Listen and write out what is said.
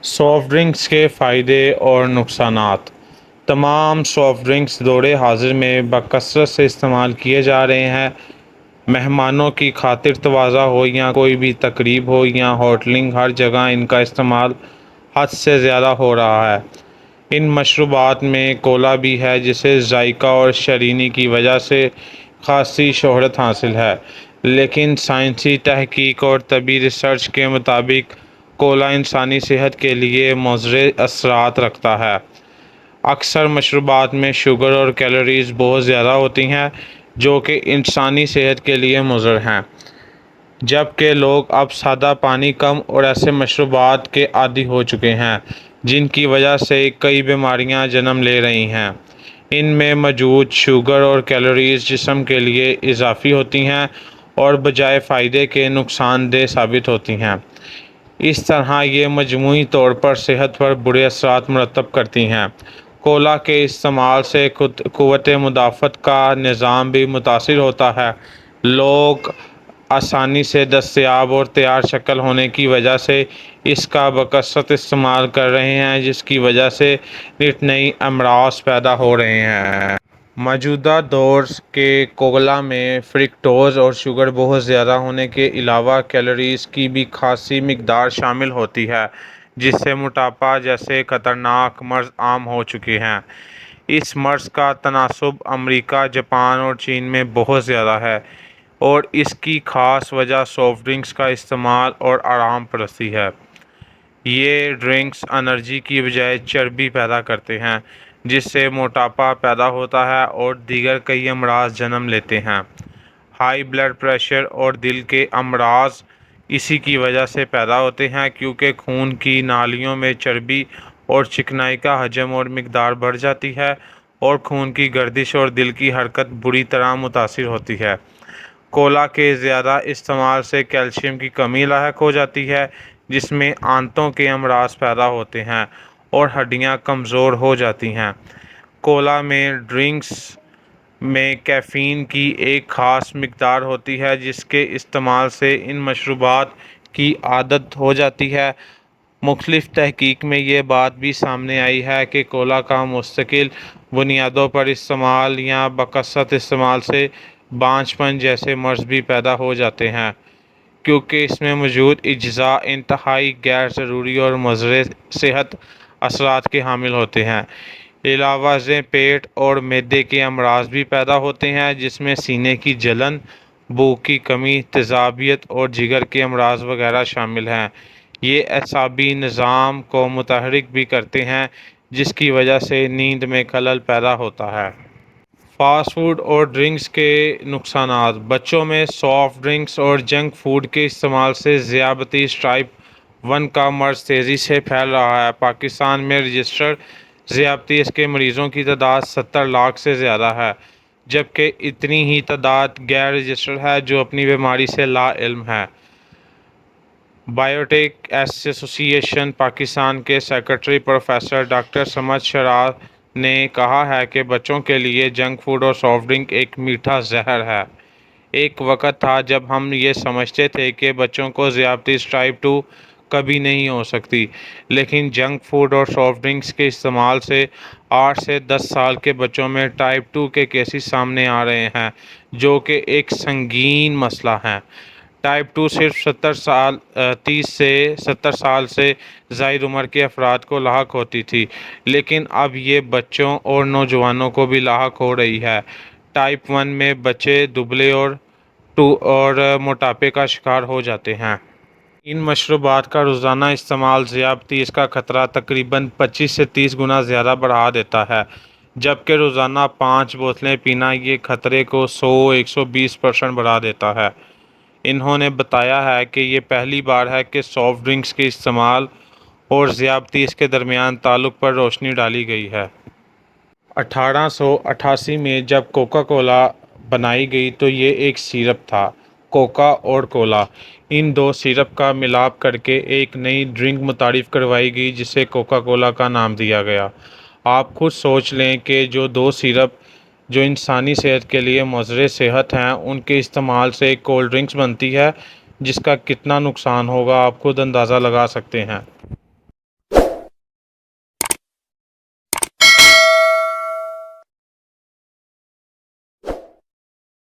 Soft drinks کے فائدے اور نقصانات۔ تمام سافٹ ڈرنکس دور حاضر میں بکثرت سے استعمال کیے جا رہے ہیں۔ مہمانوں کی خاطر تواضع ہو یا کوئی بھی تقریب ہو یا ہوٹلنگ، ہر جگہ ان کا استعمال حد سے زیادہ ہو رہا ہے۔ ان مشروبات میں کولا بھی ہے، جسے ذائقہ اور شیرینی کی وجہ سے خاصی شہرت حاصل ہے، لیکن سائنسی تحقیق اور طبی ریسرچ کے مطابق کولا انسانی صحت کے لیے مضر اثرات رکھتا ہے۔ اکثر مشروبات میں شوگر اور کیلوریز بہت زیادہ ہوتی ہیں، جو کہ انسانی صحت کے لیے مضر ہیں، جبکہ لوگ اب سادہ پانی، کم اور ایسے مشروبات کے عادی ہو چکے ہیں جن کی وجہ سے کئی بیماریاں جنم لے رہی ہیں۔ ان میں موجود شوگر اور کیلوریز جسم کے لیے اضافی ہوتی ہیں اور بجائے فائدے کے نقصان دہ ثابت ہوتی ہیں۔ اس طرح یہ مجموعی طور پر صحت پر برے اثرات مرتب کرتی ہیں۔ کولا کے استعمال سے قوت مدافعت کا نظام بھی متاثر ہوتا ہے۔ لوگ آسانی سے دستیاب اور تیار شکل ہونے کی وجہ سے اس کا بکثرت استعمال کر رہے ہیں، جس کی وجہ سے نت نئی امراض پیدا ہو رہے ہیں۔ موجودہ دور کے کولا میں فرکٹوز اور شوگر بہت زیادہ ہونے کے علاوہ کیلوریز کی بھی خاصی مقدار شامل ہوتی ہے، جس سے موٹاپا جیسے خطرناک مرض عام ہو چکے ہیں۔ اس مرض کا تناسب امریکہ، جاپان اور چین میں بہت زیادہ ہے، اور اس کی خاص وجہ سافٹ ڈرنکس کا استعمال اور آرام پرستی ہے۔ یہ ڈرنکس انرجی کی بجائے چربی پیدا کرتے ہیں، جس سے موٹاپا پیدا ہوتا ہے اور دیگر کئی امراض جنم لیتے ہیں۔ ہائی بلڈ پریشر اور دل کے امراض اسی کی وجہ سے پیدا ہوتے ہیں، کیونکہ خون کی نالیوں میں چربی اور چکنائی کا حجم اور مقدار بڑھ جاتی ہے، اور خون کی گردش اور دل کی حرکت بری طرح متاثر ہوتی ہے۔ کولا کے زیادہ استعمال سے کیلشیم کی کمی لاحق ہو جاتی ہے، جس میں آنتوں کے امراض پیدا ہوتے ہیں اور ہڈیاں کمزور ہو جاتی ہیں۔ کولا میں ڈرنکس میں کیفین کی ایک خاص مقدار ہوتی ہے، جس کے استعمال سے ان مشروبات کی عادت ہو جاتی ہے۔ مختلف تحقیق میں یہ بات بھی سامنے آئی ہے کہ کولا کا مستقل بنیادوں پر استعمال یا بکثرت استعمال سے بانجھ پن جیسے مرض بھی پیدا ہو جاتے ہیں، کیونکہ اس میں موجود اجزاء انتہائی غیر ضروری اور مضر صحت اثرات کے حامل ہوتے ہیں۔ علاوہ ازیں پیٹ اور معدے کے امراض بھی پیدا ہوتے ہیں، جس میں سینے کی جلن، بھوک کی کمی، تیزابیت اور جگر کے امراض وغیرہ شامل ہیں۔ یہ اعصابی نظام کو متحرک بھی کرتے ہیں، جس کی وجہ سے نیند میں خلل پیدا ہوتا ہے۔ فاسٹ فوڈ اور ڈرنکس کے نقصانات۔ بچوں میں سافٹ ڈرنکس اور جنک فوڈ کے استعمال سے ذیابیطس ٹائپ 1 کا مرض تیزی سے پھیل رہا ہے۔ پاکستان میں رجسٹرڈ ذیابیطس کے مریضوں کی تعداد 70 لاکھ سے زیادہ ہے، جبکہ اتنی ہی تعداد غیر رجسٹرڈ ہے جو اپنی بیماری سے لا علم ہے۔ ڈائبیٹک ایسوسی ایشن پاکستان کے سیکریٹری پروفیسر ڈاکٹر صمد شہرار نے کہا ہے کہ بچوں کے لیے جنک فوڈ اور سافٹ ڈرنک ایک میٹھا زہر ہے۔ ایک وقت تھا جب ہم یہ سمجھتے تھے کہ بچوں کو ذیابیطس ٹائپ 2 کبھی نہیں ہو سکتی، لیکن جنک فوڈ اور سافٹ ڈرنکس کے استعمال سے 8 سے 10 سال کے بچوں میں ٹائپ 2 کے کیسز سامنے آ رہے ہیں، جو کہ ایک سنگین مسئلہ ہے۔ ٹائپ 2 صرف 30 سے 70 سال سے زائد عمر کے افراد کو لاحق ہوتی تھی، لیکن اب یہ بچوں اور نوجوانوں کو بھی لاحق ہو رہی ہے۔ ٹائپ 1 میں بچے دبلے اور موٹاپے کا شکار ہو جاتے ہیں۔ ان مشروبات کا روزانہ استعمال ذیابیطس کا خطرہ تقریباً 25 سے 30 گنا زیادہ بڑھا دیتا ہے، جبکہ روزانہ 5 بوتلیں پینا یہ خطرے کو 100-120% بڑھا دیتا ہے۔ انہوں نے بتایا ہے کہ یہ پہلی بار ہے کہ سافٹ ڈرنکس کے استعمال اور ذیابیطس کے درمیان تعلق پر روشنی ڈالی گئی ہے۔ 1888 میں جب کوکا کولا بنائی گئی تو یہ ایک سیرپ تھا۔ کوکا اور کولا، ان دو سیرپ کا ملاپ کر کے ایک نئی ڈرنک متعارف کروائی گئی جسے کوکا کولا کا نام دیا گیا۔ آپ خود سوچ لیں کہ جو دو سیرپ جو انسانی صحت کے لیے مضر صحت ہیں، ان کے استعمال سے ایک کولڈ ڈرنکس بنتی ہے، جس کا کتنا نقصان ہوگا آپ خود اندازہ لگا سکتے ہیں۔